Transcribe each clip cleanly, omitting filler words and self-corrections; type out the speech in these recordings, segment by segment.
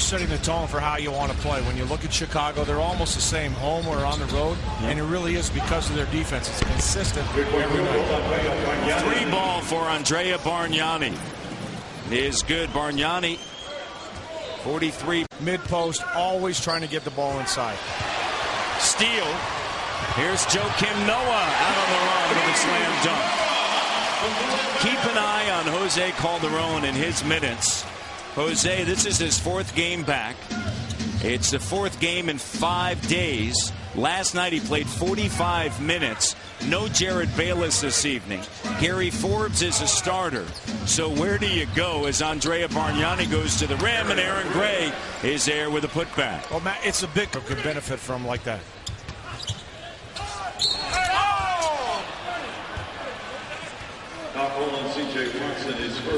setting the tone for how you want to play. When you look at Chicago, they're almost the same, home or on the road, and it really is because of their defense. It's consistent every night. 3 ball for Andrea Bargnani. It is good. Bargnani, 43. Mid-post, always trying to get the ball inside. Steal. Here's Joakim Noah out on the run with a slam dunk. Keep an eye on Jose Calderón in his minutes. Jose, this is his 4th game back. It's the 4th game in 5 days. Last night he played 45 minutes. No Jared Bayless this evening. Gary Forbes is a starter. So where do you go as Andrea Bargnani goes to the rim and Aaron Gray is there with a putback? Well, Matt, it's a big could benefit from like that.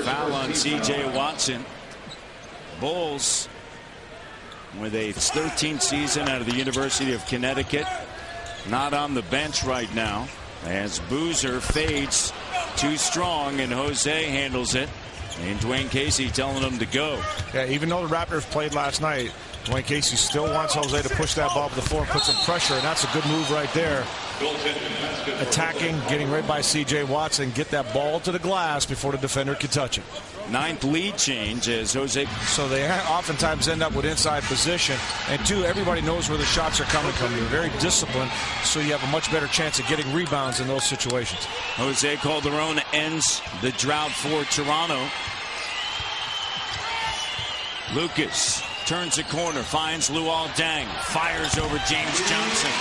Foul on C.J. Watson. Bulls with a 13th season out of the University of Connecticut. Not on the bench right now as Boozer fades too strong and Jose handles it. And Dwayne Casey telling him to go. Yeah, even though the Raptors played last night, Dwayne Casey still wants Jose to push that ball to the floor and put some pressure, and that's a good move right there. Attacking, getting right by C.J. Watson, get that ball to the glass before the defender can touch it. 9th lead change as Jose. So they oftentimes end up with inside position. And 2, everybody knows where the shots are coming from. You're very disciplined, so you have a much better chance of getting rebounds in those situations. Jose Calderón ends the drought for Toronto. Lucas turns the corner, finds Luol Deng, fires over James Johnson.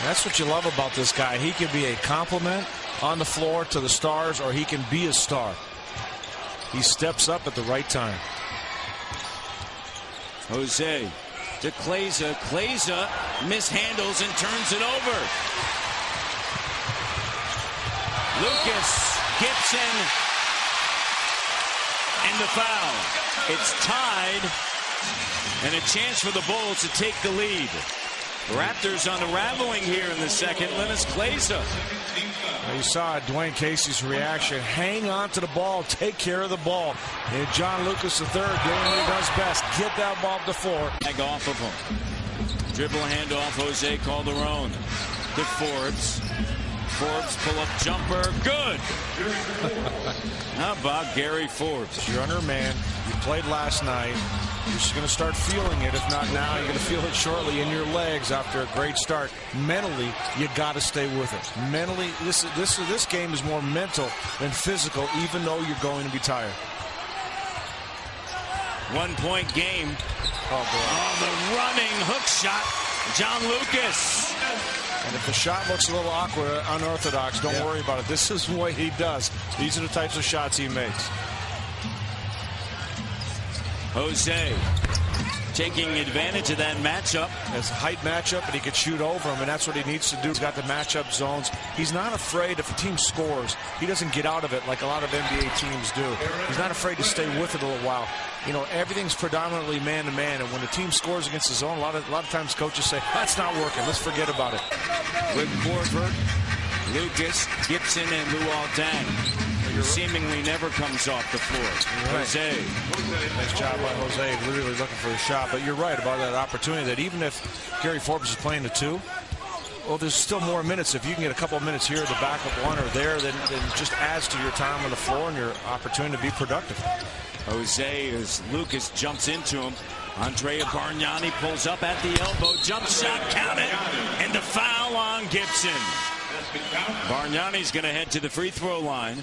That's what you love about this guy. He can be a compliment on the floor to the stars, or he can be a star. He steps up at the right time. Jose to Kleza. Kleza mishandles and turns it over. Lucas, Gibson, and the foul. It's tied, and a chance for the Bulls to take the lead. Raptors unraveling here in the second. Linus Kleza. You saw Dwayne Casey's reaction. Hang on to the ball. Take care of the ball. And John Lucas III doing what he does best. Get that ball to the floor. Bag off of him. Dribble handoff. Jose Calderón to Forbes. Forbes pull-up jumper. Good. How about Gary Forbes? You're under man. You played last night. You're just going to start feeling it. If not now, you're going to feel it shortly in your legs after a great start. Mentally, you got to stay with it. Mentally, this game is more mental than physical, even though you're going to be tired. 1-point game. Oh, boy. Oh, the running hook shot. John Lucas. And if the shot looks a little awkward, unorthodox, don't worry about it. This is what he does. These are the types of shots he makes. Jose taking advantage of that matchup. It's a height matchup, and he could shoot over him, and that's what he needs to do. He's got the matchup zones. He's not afraid if a team scores. He doesn't get out of it like a lot of NBA teams do. He's not afraid to stay with it a little while. You know, everything's predominantly man-to-man, and when a team scores against the zone, a lot of times coaches say, that's not working. Let's forget about it. With Korver, Lucas, Gibson, and Luol Deng. Seemingly never comes off the floor. Right. Jose. Nice job by Jose, literally looking for the shot. But you're right about that opportunity that even if Gary Forbes is playing the 2, well, there's still more minutes. If you can get a couple of minutes here, the backup one or there, then just adds to your time on the floor and your opportunity to be productive. Jose, as Lucas jumps into him. Andrea Bargnani pulls up at the elbow. Jump shot, count it. And the foul on Gibson. Bargnani's going to head to the free throw line.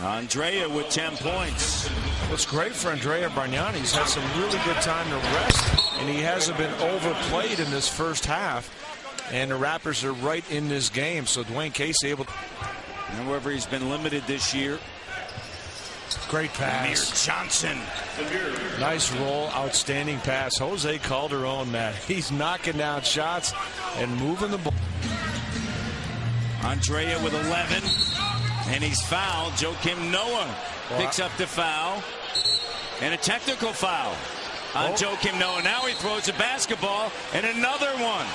Andrea with 10 points. What's great for Andrea Bargnani, he's had some really good time to rest, and he hasn't been overplayed in this first half. And the Raptors are right in this game, so Dwayne Casey able to. However, he's been limited this year. Great pass. Amir Johnson. Nice roll, outstanding pass. Jose Calderón, Matt. He's knocking down shots and moving the ball. Andrea with 11. And he's fouled. Joakim Noah picks up the foul. And a technical foul on Joakim Noah. Now he throws a basketball and another one.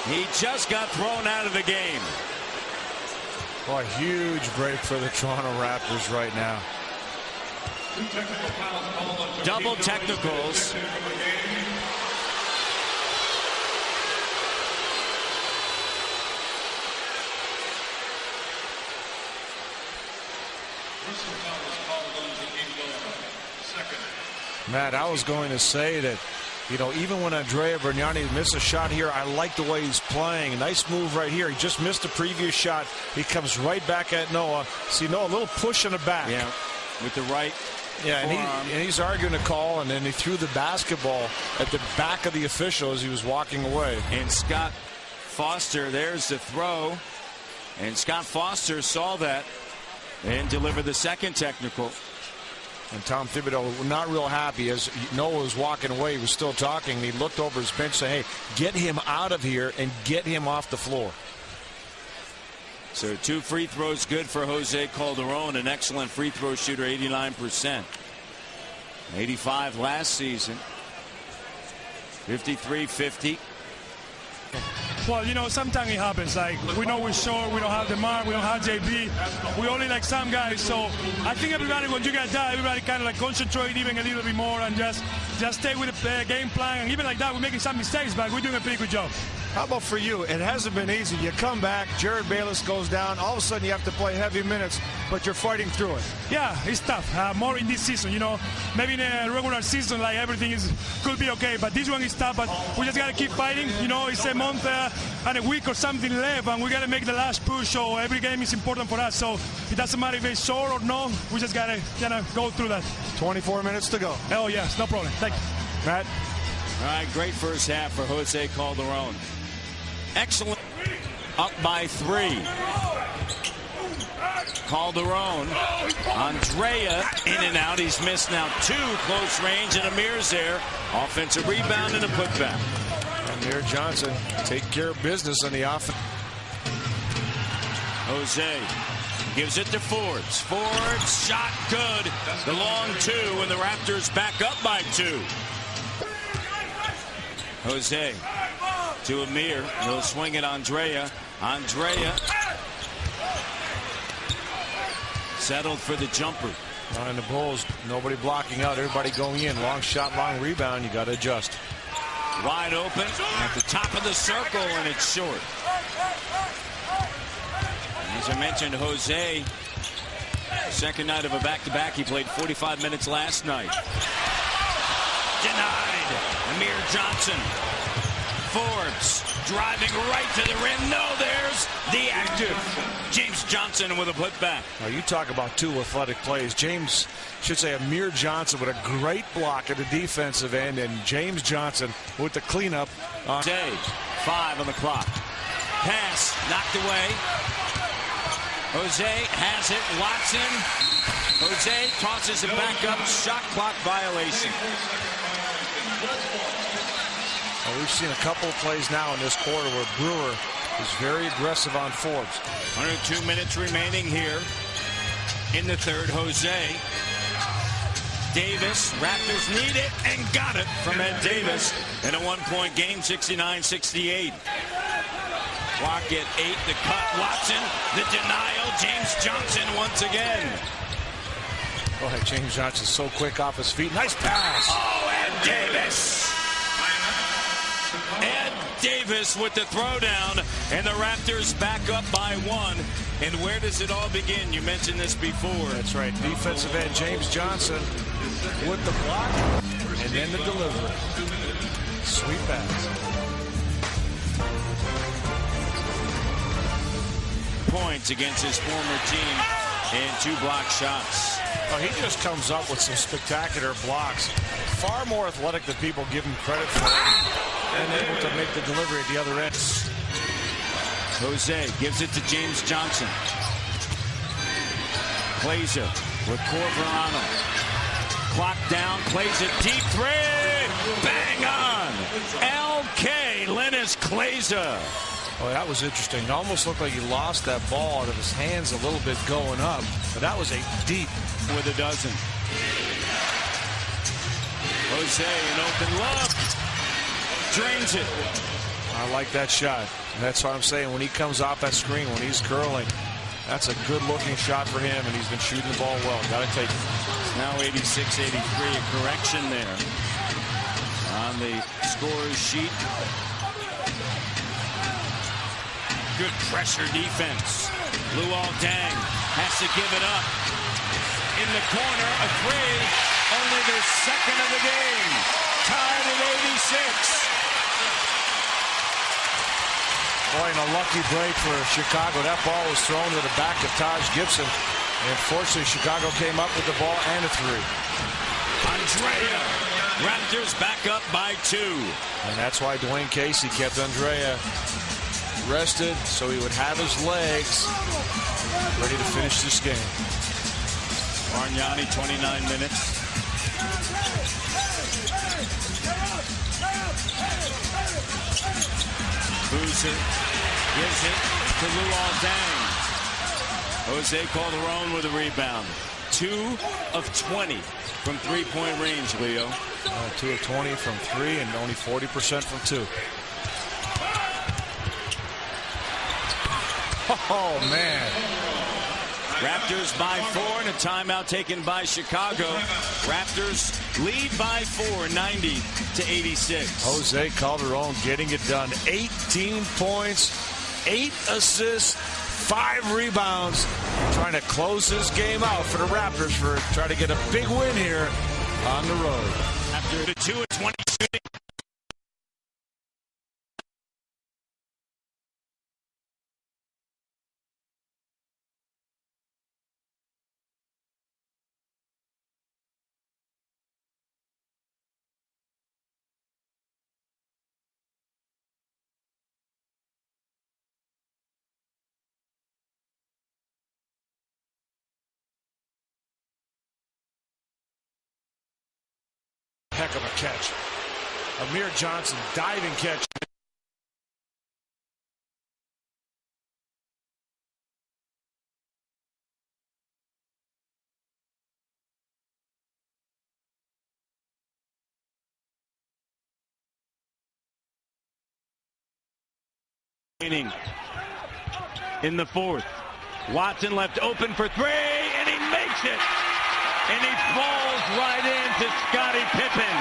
He just got thrown out of the game. Well, a huge break for the Toronto Raptors right now. Double technicals. Matt, I was going to say that, you know, even when Andrea Bergnani missed a shot here, I like the way he's playing. A nice move right here. He just missed the previous shot. He comes right back at Noah. See, Noah, a little push in the back. Yeah, with the right. Yeah, and he's arguing a call, and then he threw the basketball at the back of the official as he was walking away. And Scott Foster, there's the throw. And Scott Foster saw that and delivered the second technical. And Tom Thibodeau not real happy as Noah was walking away. He was still talking. He looked over his bench saying, hey, get him out of here and get him off the floor. So 2 free throws good for Jose Calderón, an excellent free throw shooter, 89%. 85 last season. 53-50. Well, you know, sometimes it happens. Like, we know we're short, we don't have the mark, we don't have JB. We only like some guys. So I think everybody, when you get that, everybody kind of like concentrate even a little bit more and just stay with the game plan. And even like that, we're making some mistakes, but we're doing a pretty good job. How about for you? It hasn't been easy. You come back, Jared Bayless goes down. All of a sudden, you have to play heavy minutes, but you're fighting through it. Yeah, it's tough. More in this season, you know. Maybe in a regular season, like everything could be okay, but this one is tough. But we just got to keep fighting. You know, it's a month and a week or something left, and we got to make the last push. So every game is important for us. So it doesn't matter if it's short or no. We just got to go through that. 24 minutes to go. Oh yes, no problem. Thank you, Matt. All right, great first half for Jose Calderón. Excellent. Up by 3. Calderón. Andrea in and out. He's missed now 2 close range, and Amir's there. Offensive rebound and a putback. Amir Johnson take care of business on the offense. Jose gives it to Forbes. Forbes shot good. The long 2, and the Raptors back up by 2. Jose to Amir. He'll swing it Andrea. Andrea settled for the jumper. And the Bulls, nobody blocking out, everybody going in. Long shot, long rebound. You got to adjust. Wide open at the top of the circle, and it's short. As I mentioned, Jose, second night of a back-to-back. He played 45 minutes last night. Denied. Amir Johnson. Forbes driving right to the rim. No, there's the active James Johnson with a putback. Now you talk about 2 athletic plays. James, should say Amir Johnson with a great block at the defensive end, and James Johnson with the cleanup. Day 5 on the clock. Pass knocked away. Jose has it. Watson. Jose tosses it back up. Shot clock violation. Well, we've seen a couple of plays now in this quarter where Brewer is very aggressive on Forbes. 102 minutes remaining here in the third. Jose Davis. Raptors need it and got it from Ed Davis in a 1-point game, 69-68. Clock at 8. The cut. Watson. The denial. James Johnson once again. Go ahead, James Johnson so quick off his feet. Nice pass. Oh, Ed Davis. Ed Davis with the throwdown, and the Raptors back up by 1. And where does it all begin? You mentioned this before. That's right. Defensive end James Johnson with the block and then the delivery. Sweet pass. Points against his former team and 2 block shots. Oh, he just comes up with some spectacular blocks. Far more athletic than people give him credit for. And able to make the delivery at the other end. Jose gives it to James Johnson. Plays it with Corverano. Clock down, plays it deep 3. Bang on. LK Linus Kleza. Oh, that was interesting. It almost looked like he lost that ball out of his hands a little bit going up. But that was a deep with a dozen. Jose, an open look. Drains it. I like that shot. That's what I'm saying. When he comes off that screen, when he's curling, that's a good-looking shot for him, and he's been shooting the ball well. Got to take it. Now 86-83, a correction there on the scorer's sheet. Good pressure defense. Luol Deng has to give it up. In the corner, a three. Only their second of the game. Tied at 86. Boy, and a lucky break for Chicago. That ball was thrown to the back of Taj Gibson. And fortunately, Chicago came up with the ball and a three. Andrea. Raptors back up by 2. And that's why Dwayne Casey kept Andrea rested so he would have his legs ready to finish this game. Bargnani, 29 minutes. Boozer gives it to Luol Deng. Jose Calderón with a rebound. 2 of 20 from three-point range, Leo. 2 of 20 from 3 and only 40% from 2. Oh, man. Raptors by 4 and a timeout taken by Chicago. Raptors lead by 4, 90-86. Jose Calderón getting it done. 18 points, 8 assists, 5 rebounds. Trying to close this game out for the Raptors for trying to get a big win here on the road. After the 2 of 20 shooting. Heck of a catch. Amir Johnson diving catch. In the fourth, Watson left open for 3, and he makes it. And he falls right into Scottie Pippen.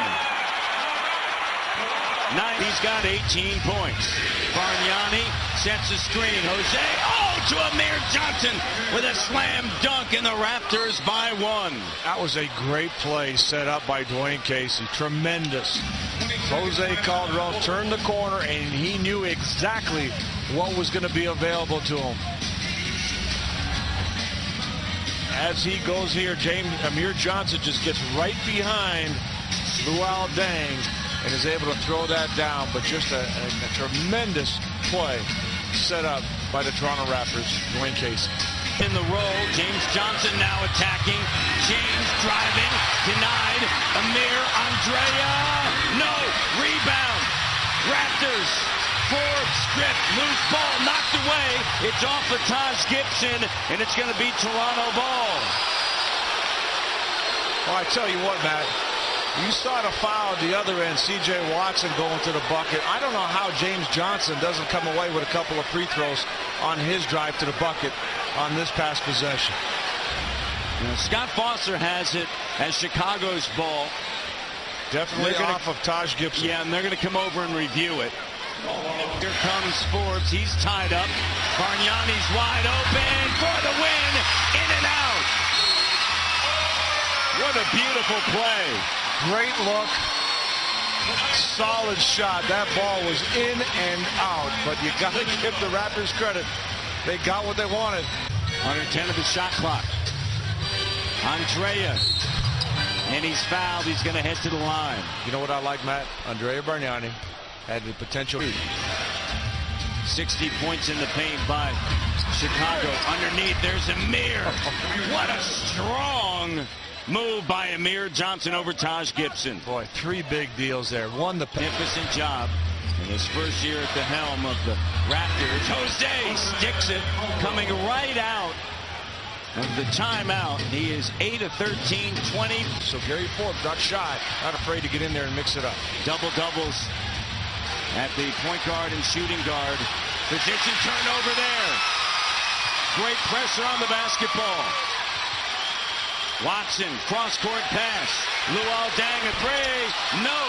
He's got 18 points. Bargnani sets a screen. Jose, to Amir Johnson with a slam dunk, and the Raptors by 1. That was a great play set up by Dwayne Casey. Tremendous. Jose Calderón turned the corner, and he knew exactly what was going to be available to him. As he goes here, Amir Johnson just gets right behind Luol Deng and is able to throw that down. But just a tremendous play set up by the Toronto Raptors, Dwayne Casey. In the roll, James Johnson now attacking. James driving, denied. Amir, Andrea, no, rebound. Raptors, 4 strip, loose ball, knocked away. It's off of Taj Gibson, and it's going to be Toronto ball. Well, I tell you what, Matt, you saw the foul at the other end, C.J. Watson going to the bucket. I don't know how James Johnson doesn't come away with a couple of free throws on his drive to the bucket on this past possession. Scott Foster has it as Chicago's ball. Definitely off of Taj Gibson. Yeah, and they're going to come over and review it. Here comes Forbes. He's tied up. Bargnani's wide open for the win. In and out. What a beautiful play. Great look. Solid shot. That ball was in and out. But you got to give the Raptors credit. They got what they wanted. Under 10 of the shot clock. Andrea. And he's fouled. He's going to head to the line. You know what I like, Matt? Andrea Bargnani had the potential. 60 points in the paint by Chicago. Underneath, there's Amir. What a strong move by Amir Johnson over Taj Gibson. Boy, 3 big deals there. One, the magnificent job in his first year at the helm of the Raptors. Jose sticks it, coming right out of the timeout. He is 8 of 13, 20. So Gary Forbes not shy, not afraid to get in there and mix it up. Double-doubles at the point guard and shooting guard position. Turnover there. Great pressure on the basketball. Watson, cross-court pass. Luol Deng, a three. No.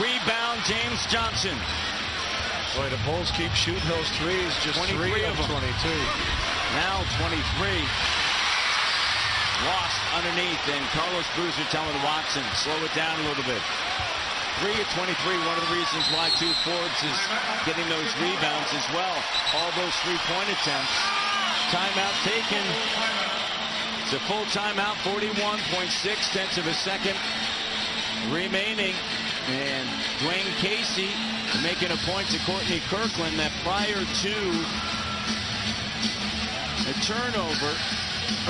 Rebound, James Johnson. Boy, the Bulls keep shooting those threes. Just 3 of 22. Now 23. Lost underneath, and Carlos Boozer telling Watson, slow it down a little bit. 3 of 23, one of the reasons why Forbes is getting those rebounds as well. All those three-point attempts. Timeout taken. It's a full timeout, 41.6 of a second remaining. And Dwayne Casey making a point to Courtney Kirkland that prior to a turnover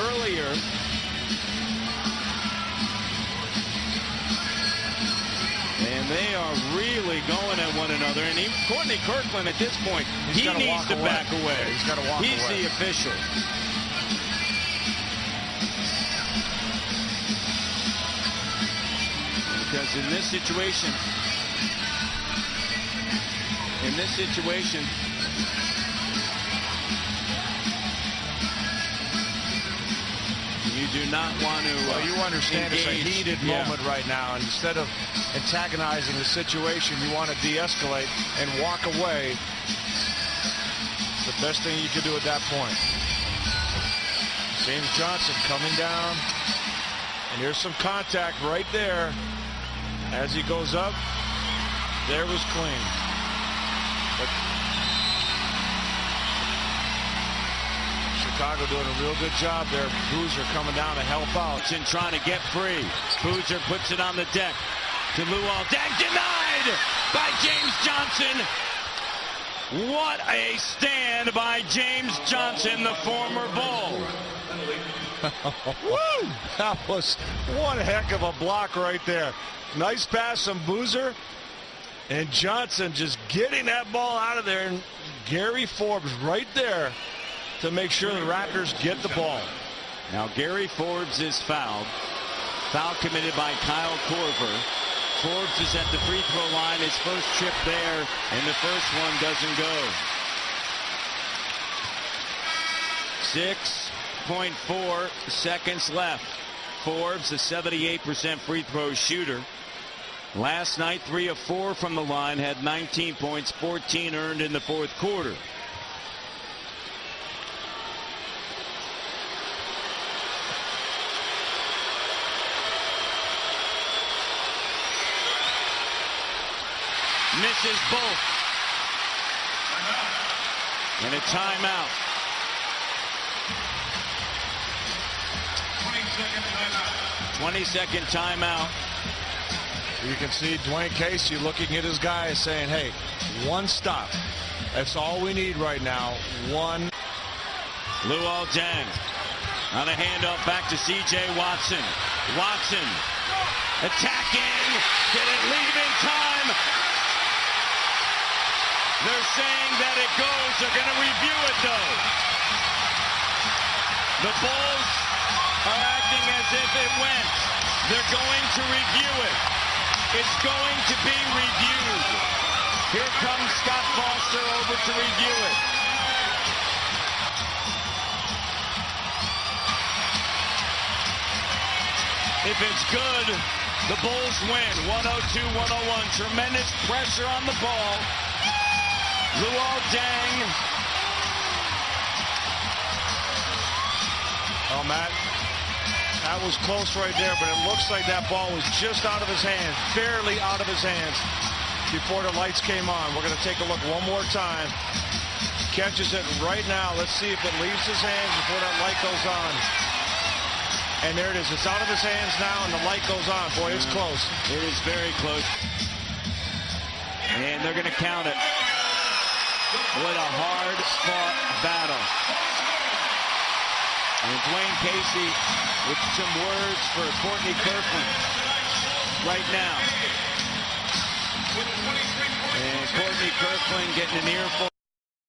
earlier, and they are really going at one another. And Courtney Kirkland at this point, he needs to back away. He's got to walk away. He's the official. Because in this situation, you do not want to well, you understand engage. It's a heated moment right now, and instead of antagonizing the situation, you want to de-escalate and walk away. It's the best thing you can do at that point. James Johnson coming down, and here's some contact right there. As he goes up, there was clean. But Chicago doing a real good job there. Boozer coming down to help out. And trying to get free. Boozer puts it on the deck to Luol Deng. Denied by James Johnson. What a stand by James Johnson, the former Bull. Woo! That was one heck of a block right there. Nice pass from Boozer, and Johnson just getting that ball out of there, and Gary Forbes right there to make sure the Raptors get the ball. Now Gary Forbes is fouled. Foul committed by Kyle Korver. Forbes is at the free throw line. His first trip there, and the first one doesn't go. 6.4 seconds left. Forbes, a 78% free throw shooter. Last night, 3 of 4 from the line, had 19 points, 14 earned in the fourth quarter. Misses both. And a timeout. 20-second timeout. You can see Dwayne Casey looking at his guys saying, hey, one stop. That's all we need right now. One. Luol Deng on a handoff back to C.J. Watson. Watson attacking. Did it leave in time? They're saying that it goes. They're going to review it, though. The Bulls are acting as if it went. They're going to review it. It's going to be reviewed. Here comes Scott Foster over to review it. If it's good, the Bulls win. 102-101. Tremendous pressure on the ball. Luol Deng. Oh, Matt, that was close right there, but it looks like that ball was just out of his hands, barely out of his hands before the lights came on. We're going to take a look one more time. Catches it right now. Let's see if it leaves his hands before that light goes on. And there it is. It's out of his hands now, and the light goes on. Boy, it's close. It is very close. And they're going to count it. What a hard-fought battle. And Dwayne Casey with some words for Courtney Kirkland right now. And Courtney Kirkland getting an earful.